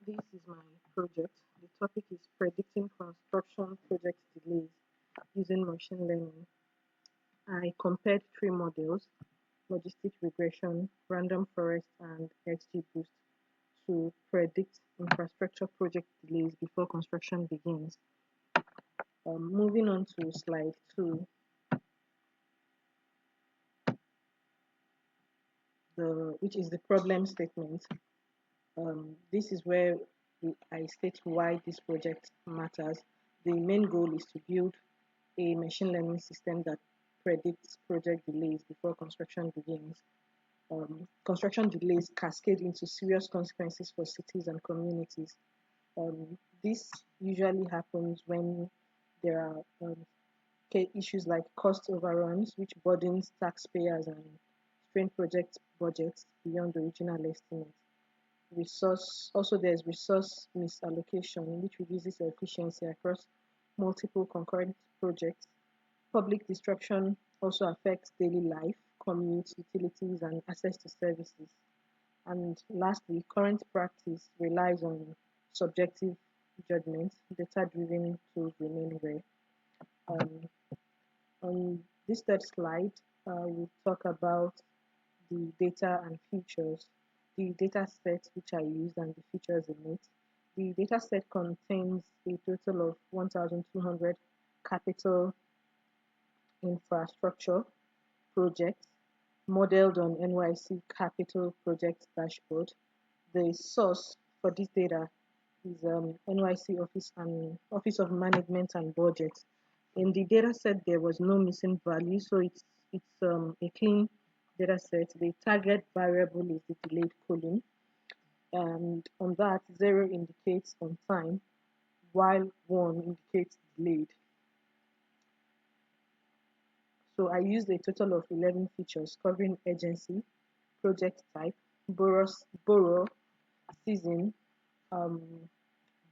This is my project. The topic is predicting construction project delays using machine learning. I compared three models, logistic regression, random forest, and XGBoost, to predict infrastructure project delays before construction begins. Moving on to slide 2, which is the problem statement. This is where I state why this project matters. The main goal is to build a machine learning system that predicts project delays before construction begins. Construction delays cascade into serious consequences for cities and communities. This usually happens when there are issues like cost overruns, which burdens taxpayers and strain project budgets beyond the original estimate. Resource also there's resource misallocation, which reduces efficiency across multiple concurrent projects. Public disruption also affects daily life, commutes, utilities, and access to services. And lastly, current practice relies on subjective judgment. Data-driven tools remain rare. Um, on this third slide, we'll talk about the data and features, the data set which I used and the features in it. The data set contains a total of 1,200 capital infrastructure projects modeled on NYC Capital Project Dashboard. The source for this data is NYC Office of Management and Budget. In the data set, there was no missing value, so it's a clean data set. The target variable is the delayed column, and on that, 0 indicates on time, while 1 indicates delayed. So I used a total of 11 features covering agency, project type, borrow season, um,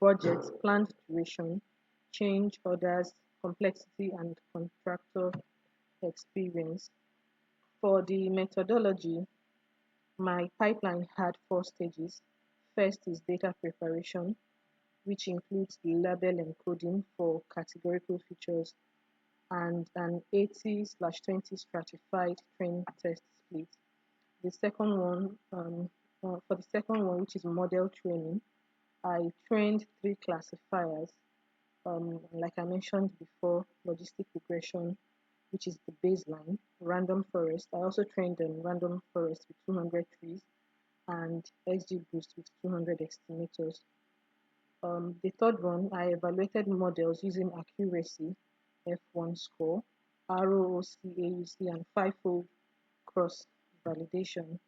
budget, planned duration, change orders, complexity, and contractor experience. For the methodology, my pipeline had 4 stages. First is data preparation, which includes the label encoding for categorical features and an 80/20 stratified train test split. The second one, for the second one, which is model training, I trained 3 classifiers. Like I mentioned before, logistic regression, which is the baseline, random forest. I also trained in random forest with 200 trees and XGBoost with 200 estimators. The third one, I evaluated models using accuracy, F1 score, ROOC, AUC, and five-fold cross validation.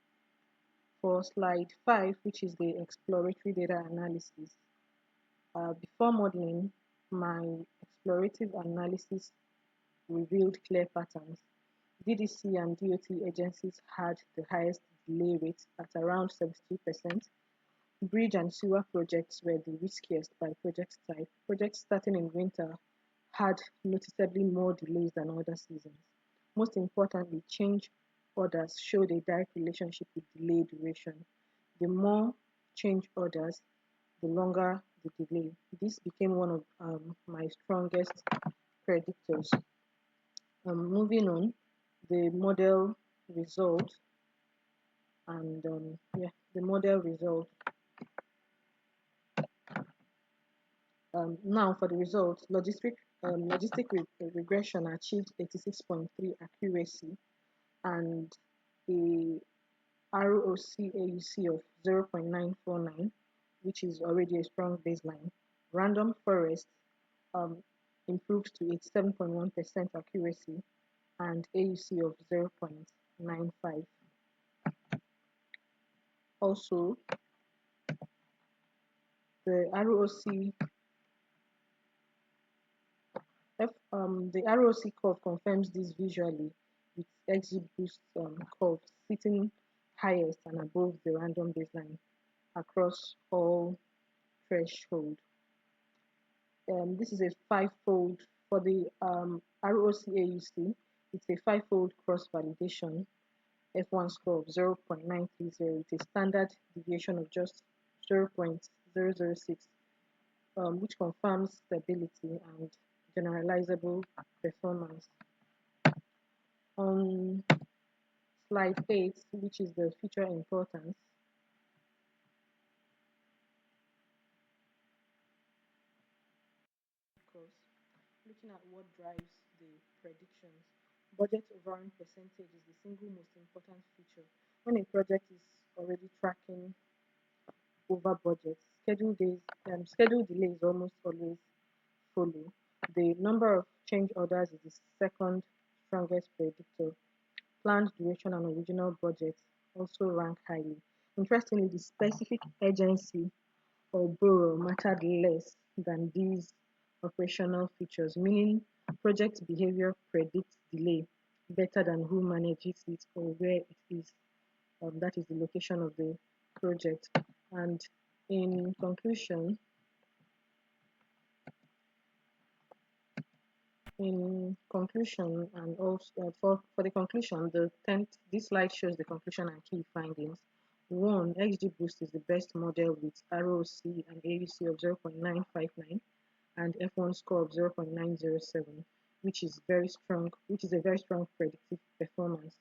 For slide 5, which is the exploratory data analysis, before modeling, my explorative analysis revealed clear patterns. DDC and DOT agencies had the highest delay rate at around 72%. Bridge and sewer projects were the riskiest by project type. Projects starting in winter had noticeably more delays than other seasons. Most importantly, change orders showed a direct relationship with delay duration. The more change orders, the longer the delay. This became one of my strongest predictors. Moving on, the model result and yeah, the model result. Now for the results, logistic regression achieved 86.3 accuracy and a ROC AUC of 0.949, which is already a strong baseline. Random forest um, improved to 87.1% accuracy and AUC of 0.95. Also, the ROC the ROC curve confirms this visually with XGBoost curve sitting highest and above the random baseline across all threshold. This is a five-fold for the ROCAUC. It's a five-fold cross validation F1 score of 0.930 with a standard deviation of just 0.001. 006, which confirms stability and generalizable performance. On slide 8, which is the feature importance, because looking at what drives the predictions, budget overrun percentage is the single most important feature. When a project is already tracking over budget, schedule delays almost always follow. The number of change orders is the second strongest predictor. Planned duration and original budget also rank highly. Interestingly, the specific agency or borough mattered less than these operational features, meaning project behavior predicts delay better than who manages it or where it is. That is the location of the project. And in conclusion, and also for the conclusion, the 10th, this slide shows the conclusion and key findings. One, XGBoost is the best model with ROC and AUC of 0.959 and F1 score of 0.907, which is a very strong predictive performance.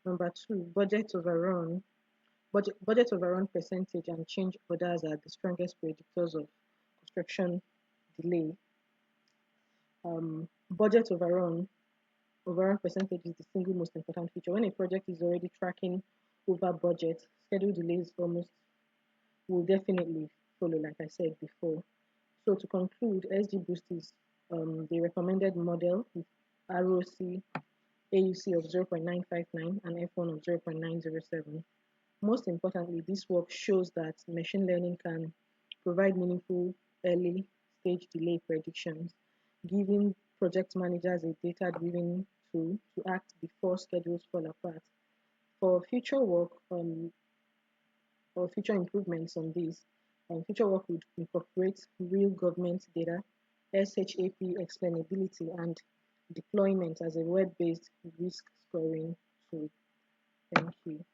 Number two, budget overrun percentage and change orders are the strongest predictors of construction delay. Budget overrun percentage is the single most important feature. When a project is already tracking over budget, schedule delays almost will definitely follow, like I said before. So to conclude, XGBoost is the recommended model with ROC AUC of 0.959 and F1 of 0.907. Most importantly, this work shows that machine learning can provide meaningful early stage delay predictions, giving project managers a data-driven tool to act before schedules fall apart. For future work or future improvements on this, future work would incorporate real government data, SHAP explainability, and deployment as a web-based risk scoring tool. Thank you.